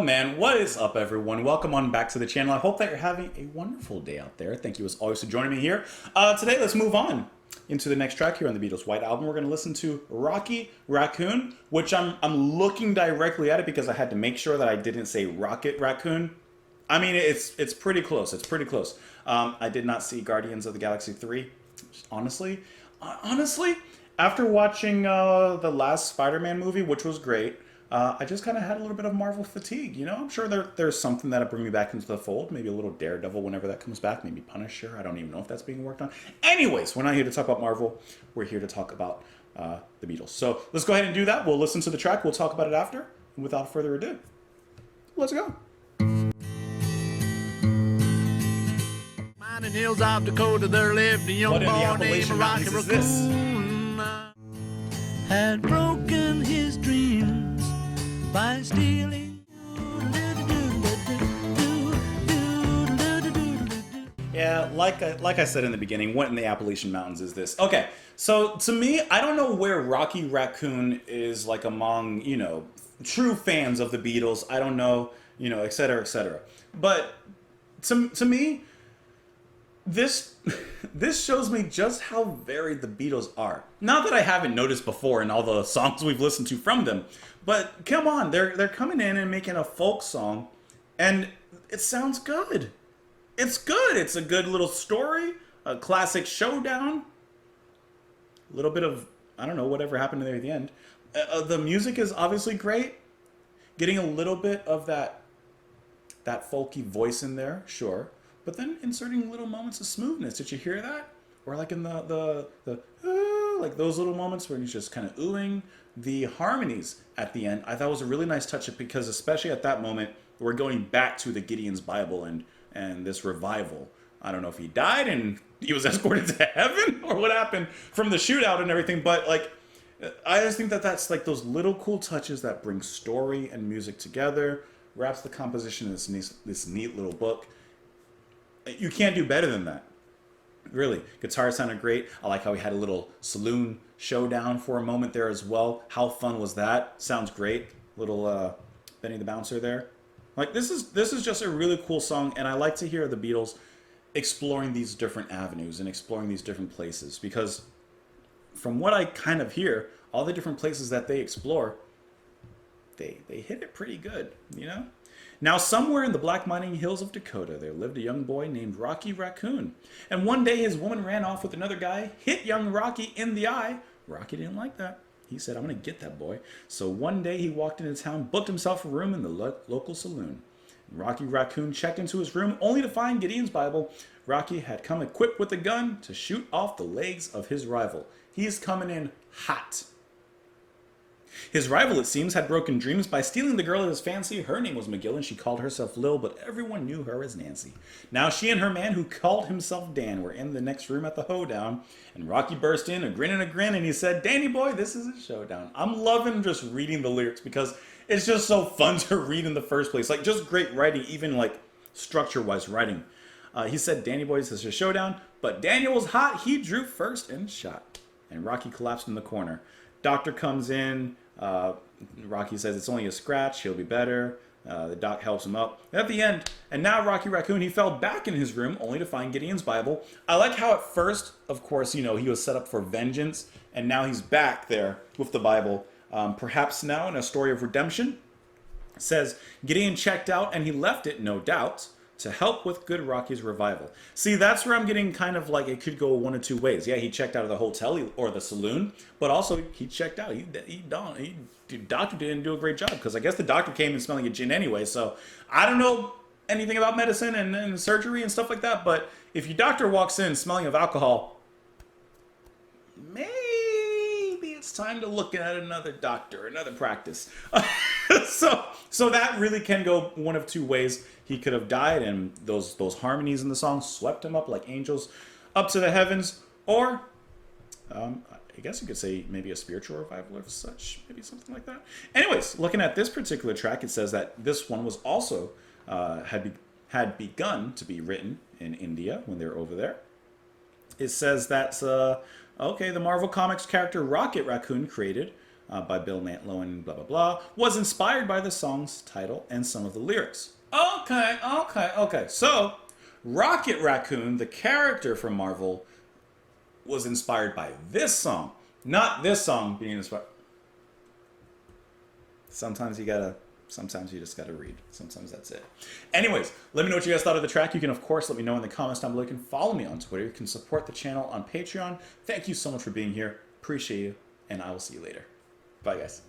man, what is up everyone? Welcome on back to the channel. I hope that you're having a wonderful day out there. Thank you as always for joining me here. Today let's move on into the next track here on the Beatles' White Album. We're going to listen to Rocky Raccoon, which I'm looking directly at it because I had to make sure that I didn't say Rocket Raccoon. I mean, it's pretty close. It's pretty close. I did not see Guardians of the Galaxy 3. Honestly, after watching the last Spider-Man movie, which was great, I just kind of had a little bit of Marvel fatigue, you know? I'm sure there's something that'll bring me back into the fold. Maybe a little Daredevil whenever that comes back. Maybe Punisher. I don't even know if that's being worked on. Anyways, we're not here to talk about Marvel. We're here to talk about the Beatles. So let's go ahead and do that. We'll listen to the track. We'll talk about it after. And without further ado, let's go. Mining hills of Dakota, there lived a young boy named Rocky Raccoon. Had broken his dreams by stealing. Yeah, like I said in the beginning, what in the Appalachian Mountains is this? Okay, so to me, I don't know where Rocky Raccoon is like among, you know, true fans of the Beatles. I don't know, you know, et cetera, et cetera. But to me, this shows me just how varied the Beatles are. Not that I haven't noticed before in all the songs we've listened to from them, but come on, they're coming in and making a folk song, and it sounds good. It's good. It's a good little story, a classic showdown, a little bit of, I don't know, whatever happened there at the end. The music is obviously great. Getting a little bit of that folky voice in there, sure. But then inserting little moments of smoothness. Did you hear that? Or like in the like those little moments where he's just kind of oohing. The harmonies at the end, I thought was a really nice touch because especially at that moment, we're going back to the Gideon's Bible and this revival. I don't know if he died and he was escorted to heaven or what happened from the shootout and everything, but like, I just think that that's like those little cool touches that bring story and music together, wraps the composition in this neat little book. You can't do better than that. Really. Guitar sounded great. I like how we had a little saloon showdown for a moment there as well. How fun was that? Sounds great. Little Benny the Bouncer there. Like this is just a really cool song, and I like to hear the Beatles exploring these different avenues and exploring these different places, because from what I kind of hear, all the different places that they explore, they hit it pretty good, you know? Now, somewhere in the black mining hills of Dakota, there lived a young boy named Rocky Raccoon. And one day his woman ran off with another guy, hit young Rocky in the eye. Rocky didn't like that. He said, I'm going to get that boy. So one day he walked into town, booked himself a room in the local saloon. Rocky Raccoon checked into his room only to find Gideon's Bible. Rocky had come equipped with a gun to shoot off the legs of his rival. He's coming in hot. His rival, it seems, had broken dreams by stealing the girl of his fancy. Her name was McGill, and she called herself Lil, but everyone knew her as Nancy. Now she and her man, who called himself Dan, were in the next room at the hoedown, and Rocky burst in, a grin, and he said, Danny boy, this is a showdown. I'm loving just reading the lyrics because it's just so fun to read in the first place. Like, just great writing, even like structure-wise writing. He said, Danny boy, this is a showdown, but Daniel was hot. He drew first and shot. And Rocky collapsed in the corner. Doctor comes in. Rocky says it's only a scratch, he'll be better. The doc helps him up. And at the end, and now Rocky Raccoon, he fell back in his room only to find Gideon's Bible. I like how at first, of course, you know, he was set up for vengeance, and now he's back there with the Bible. Perhaps now in a story of redemption. It says, Gideon checked out and he left it, no doubt, to help with good Rocky's revival. See, that's where I'm getting kind of like it could go one of two ways. Yeah, he checked out of the hotel or the saloon, but also he checked out. The doctor didn't do a great job because I guess the doctor came in smelling a gin anyway. So I don't know anything about medicine and surgery and stuff like that, but if your doctor walks in smelling of alcohol, maybe it's time to look at another doctor, another practice. So that really can go one of two ways. He could have died, and those harmonies in the song swept him up like angels up to the heavens, or I guess you could say maybe a spiritual revival or such, maybe something like that. Anyways, looking at this particular track, it says that this one was also had begun to be written in India when they were over there. It says that okay, the Marvel Comics character Rocket Raccoon created by Bill Mantlo, blah, blah, blah, was inspired by the song's title and some of the lyrics. Okay. So, Rocket Raccoon, the character from Marvel, was inspired by this song. Not this song being inspired. Sometimes you just gotta read. Sometimes that's it. Anyways, let me know what you guys thought of the track. You can, of course, let me know in the comments down below. You can follow me on Twitter. You can support the channel on Patreon. Thank you so much for being here. Appreciate you, and I will see you later. Bye, guys.